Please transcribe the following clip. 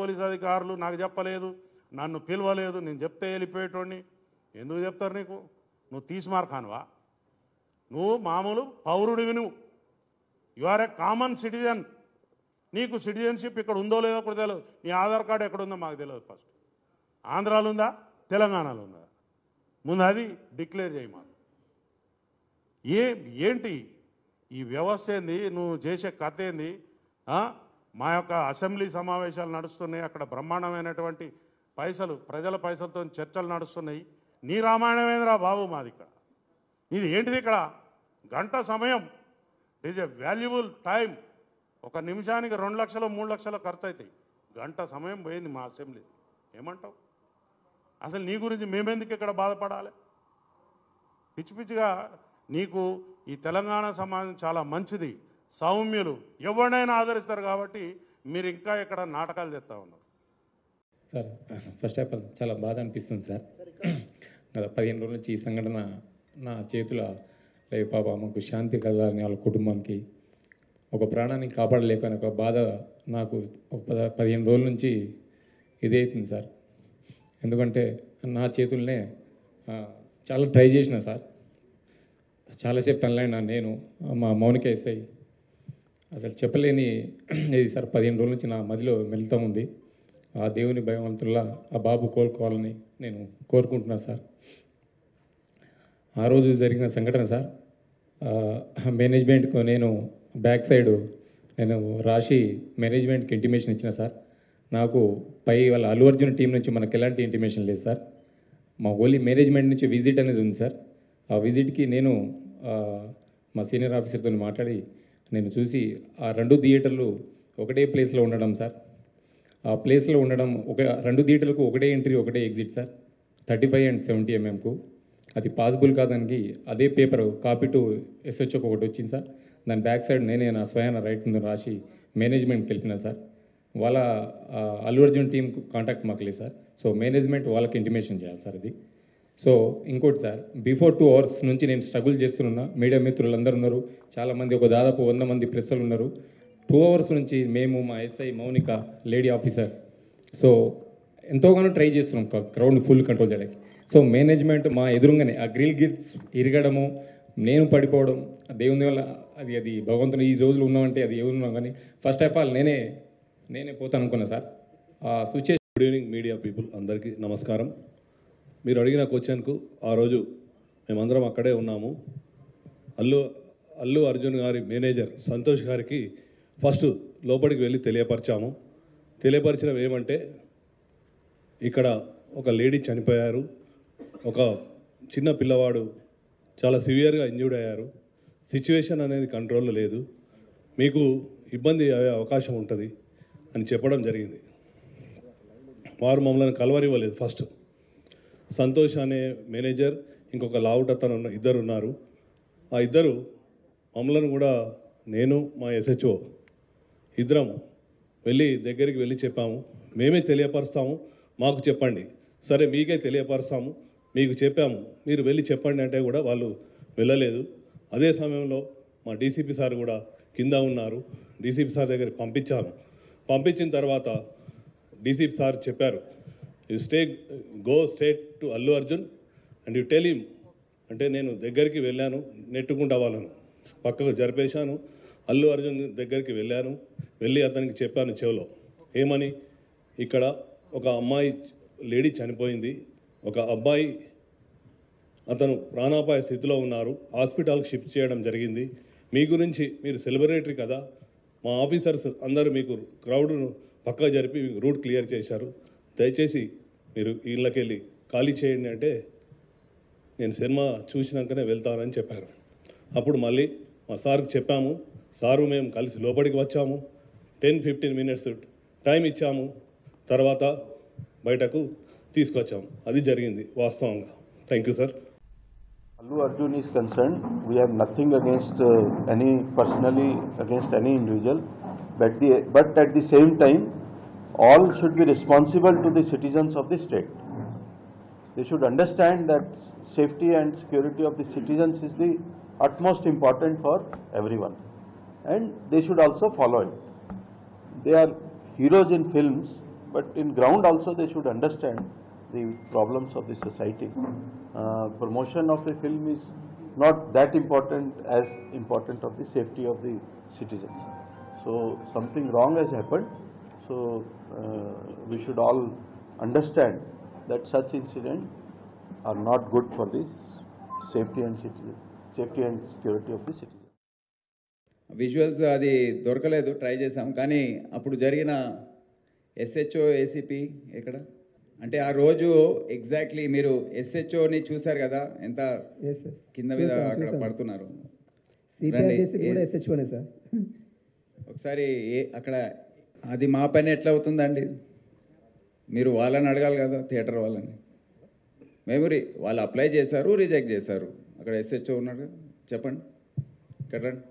Police అధికారులు నాకు చెప్పలేదు, నన్ను పిలవలేదు, నేను చెప్తే వెళ్ళిపోయేటోడిని. ఎందుకు చెప్తారు నీకు? నువ్వు తీస్మార్ ఖాన్వా? నువ్వు మామూలు పౌరుడివి, నువ్వు you are a common citizen. నీకు సిటిజన్షిప్ ఇక్కడ ఉందో లేదో కూడా తెలియదు. నీ ఆధార్ కార్డు ఎక్కడుందో మాకు తెలియదు. ఫస్ట్ ఆంధ్రాలో ఉందా, తెలంగాణలో ఉందా? ముందు అది డిక్లేర్ చేయి మాకు. ఏంటి ఈ వ్యవస్థ ఏంది? నువ్వు చేసే కథ ఏంది? మా యొక్క అసెంబ్లీ సమావేశాలు నడుస్తున్నాయి, అక్కడ బ్రహ్మాండమైనటువంటి పైసలు, ప్రజల పైసలతో చర్చలు నడుస్తున్నాయి. నీ రామాయణమేంద్రా బాబు మాది ఇక్కడ? ఇది ఏంటిది? ఇక్కడ గంట సమయం, it is a valuable time. ఒక నిమిషానికి 2 లక్షలు 3 లక్షలు ఖర్చు అవుతాయి. గంట సమయం పోయింది మా అసెంబ్లీ. ఏమంటావు? అసలు నీ గురించి మేమెందుకు ఇక్కడ బాధపడాలి? పిచ్చి పిచ్చిగా నీకు ఈ తెలంగాణ సమాజం చాలా మంచిది, సౌమ్యులు, ఎవరినైనా ఆదరిస్తారు కాబట్టి మీరు ఇంకా ఇక్కడ నాటకాలు చేస్తూ ఉన్నారు. సార్, ఫస్ట్ ఆఫ్ ఆల్ చాలా బాధ అనిపిస్తుంది సార్. గత 15 రోజుల నుంచి ఈ సంఘటన నా చేతుల లేదు. పాప మాకు శాంతి కలగాలని, వాళ్ళ కుటుంబానికి ఒక ప్రాణాన్ని కాపాడలేకపోయిన ఒక బాధ నాకు ఒక 15 రోజుల నుంచి ఇదే అవుతుంది సార్. ఎందుకంటే నా చేతుల్నే చాలా ట్రై చేసిన సార్, చాలాసేపు తనలైనా నేను, మా మౌనిక ఎస్ఐ, అసలు చెప్పలేని ఇది సార్. 15 రోజుల నుంచి నా మదిలో మెలుతా ఉంది. ఆ దేవుని భగవంతుల్లా ఆ బాబు కోలుకోవాలని నేను కోరుకుంటున్నా సార్. ఆ రోజు జరిగిన సంఘటన సార్, మేనేజ్మెంట్కు నేను బ్యాక్ సైడ్ నేను రాసి మేనేజ్మెంట్కి ఇంటిమేషన్ ఇచ్చిన సార్. నాకు పై వాళ్ళ అల్లు అర్జున్ టీం నుంచి మనకు ఎలాంటి ఇంటిమేషన్ లేదు సార్. మా ఓన్లీ మేనేజ్మెంట్ నుంచి విజిట్ అనేది ఉంది సార్. ఆ విజిట్కి నేను మా సీనియర్ ఆఫీసర్తో మాట్లాడి నేను చూసి ఆ 2 థియేటర్లు ఒకటే ప్లేస్లో ఉండడం సార్. ఆ ప్లేస్లో ఉండడం, 2 థియేటర్లకు ఒకటే ఎంట్రీ ఒకటే ఎగ్జిట్ సార్, 35 and 70 mm. అది పాసిబుల్ కాదానికి అదే పేపర్ కాపీ టు ఎస్హెచ్ఓకి ఒకటి వచ్చింది సార్. దాని బ్యాక్ సైడ్ నేనే నా స్వయాన రైట్ ముందు రాసి మేనేజ్మెంట్కి వెళ్ళినా సార్. వాళ్ళ అల్లు అర్జున్ టీంకు కాంటాక్ట్ మాకు లేదు సార్. సో మేనేజ్మెంట్ వాళ్ళకి ఇంటిమేషన్ చేయాలి సార్ అది. సో ఇంకోటి సార్, బిఫోర్ 2 hours నుంచి నేను స్ట్రగుల్ చేస్తున్నా. మీడియా మిత్రులందరూ ఉన్నారు, చాలామంది, ఒక దాదాపు 100 మంది ప్రెస్సులు ఉన్నారు. 2 hours నుంచి మేము, మా SI Mounika lady officer, so ఎంతోగానో ట్రై చేస్తున్నాం క్రౌడ్ని ఫుల్ కంట్రోల్ చేయడానికి. సో మేనేజ్మెంట్ మా ఎదురుగానే ఆ గ్రిల్ గిట్స్ ఇరగడము, నేను పడిపోవడం, దేవుని వల్ల అది భగవంతుని ఈ రోజులు ఉన్నామంటే అది ఎవరున్నాం. కానీ ఫస్ట్ ఆఫ్ ఆల్ నేనే పోతాను అనుకున్నా సార్. ఆ situation. Good evening media people, అందరికీ నమస్కారం. మీరు అడిగిన క్వశ్చన్కు ఆ రోజు మేమందరం అక్కడే ఉన్నాము. అల్లు అర్జున్ గారి మేనేజర్ సంతోష్ గారికి ఫస్ట్ లోపలికి వెళ్ళి తెలియపరచడం ఏమంటే, ఇక్కడ ఒక లేడీ చనిపోయారు, ఒక చిన్న పిల్లవాడు చాలా సివియర్గా ఇంజ్యూర్డ్ అయ్యారు, సిచ్యువేషన్ అనేది కంట్రోల్లో లేదు, మీకు ఇబ్బంది అయ్యే అవకాశం ఉంటుంది అని చెప్పడం జరిగింది. వారు మమ్మల్ని కలవనివ్వలేదు. ఫస్ట్ సంతోష్ అనే మేనేజర్, ఇంకొక లావుటతను ఇద్దరు ఉన్నారు. ఆ ఇద్దరు మమ్మల్ని కూడా, నేను మా ఎస్హెచ్ఓ ఇద్దరం దగ్గరికి వెళ్ళి చెప్పాము, మేమే తెలియపరుస్తాము, మాకు చెప్పండి. సరే మీకే తెలియపరుస్తాము, మీకు చెప్పాము, మీరు వెళ్ళి చెప్పండి అంటే కూడా వాళ్ళు వెళ్ళలేదు. అదే సమయంలో మా డీసీపీ సార్ కూడా కింద ఉన్నారు. డీసీపీ సార్ దగ్గరికి పంపించిన తర్వాత డీసీపీ సార్ చెప్పారు, you go straight to Allu Arjun and you tell him. అంటే నేను దగ్గరికి వెళ్ళాను, నెట్టుకుంటా వాళ్ళను పక్కకు జరిపేశాను. అల్లు అర్జున్ దగ్గరికి వెళ్ళి అతనికి చెప్పాను చెవిలో, ఏమని, ఇక్కడ ఒక అమ్మాయి లేడీ చనిపోయింది, ఒక అబ్బాయి అతను ప్రాణాపాయ స్థితిలో ఉన్నారు, హాస్పిటల్కి షిఫ్ట్ చేయడం జరిగింది. మీ గురించి, మీరు సెలబ్రిటీ కదా, మా ఆఫీసర్స్ అందరూ మీకు క్రౌడ్ను పక్కా జరిపి రూట్ క్లియర్ చేశారు, దయచేసి మీరు ఇళ్ళకి వెళ్ళి ఖాళీ చేయండి అంటే, నేను సినిమా చూసినాకనే వెళ్తానని చెప్పారు. అప్పుడు మళ్ళీ మా సార్కి చెప్పాము, సారు మేము కలిసి లోపలికి వచ్చాము, 10-15 minutes టైం ఇచ్చాము, తర్వాత బయటకు తీసుకొచ్చాము. అది జరిగింది వాస్తవంగా. Thank you sir. Allu Arjun is concerned, we have nothing against personally against any individual, but at the same time, all should be responsible to the citizens of the state. They should understand that safety and security of the citizens is the utmost important for everyone, and they should also follow it. They are heroes in films, but in ground also they should understand the problems of the society. Promotion of a film is not that important as important of the safety of the citizens. So something wrong has happened. So we should all understand that such incidents are not good for the safety and security of the citizen. Visuals అది దొరకలేదు, try చేసాం. కానీ అప్పుడు జరిగిన SHO ACP ఎక్కడ అంటే ఆ రోజు ఎగ్జాక్ట్లీ మీరు ఎస్హెచ్ఓని చూశారు కదా, ఎంత కింద మీద అక్కడ పడుతున్నారు. ఒకసారి అక్కడ అది మా పని ఎట్లా అవుతుందండి? మీరు వాళ్ళని అడగాలి కదా, థియేటర్ వాళ్ళని. మెమరీ వాళ్ళు అప్లై చేశారు, రిజెక్ట్ చేశారు. అక్కడ ఎస్హెచ్ఓ ఉన్నాడు, చెప్పండి. ఇక్కడ రండి.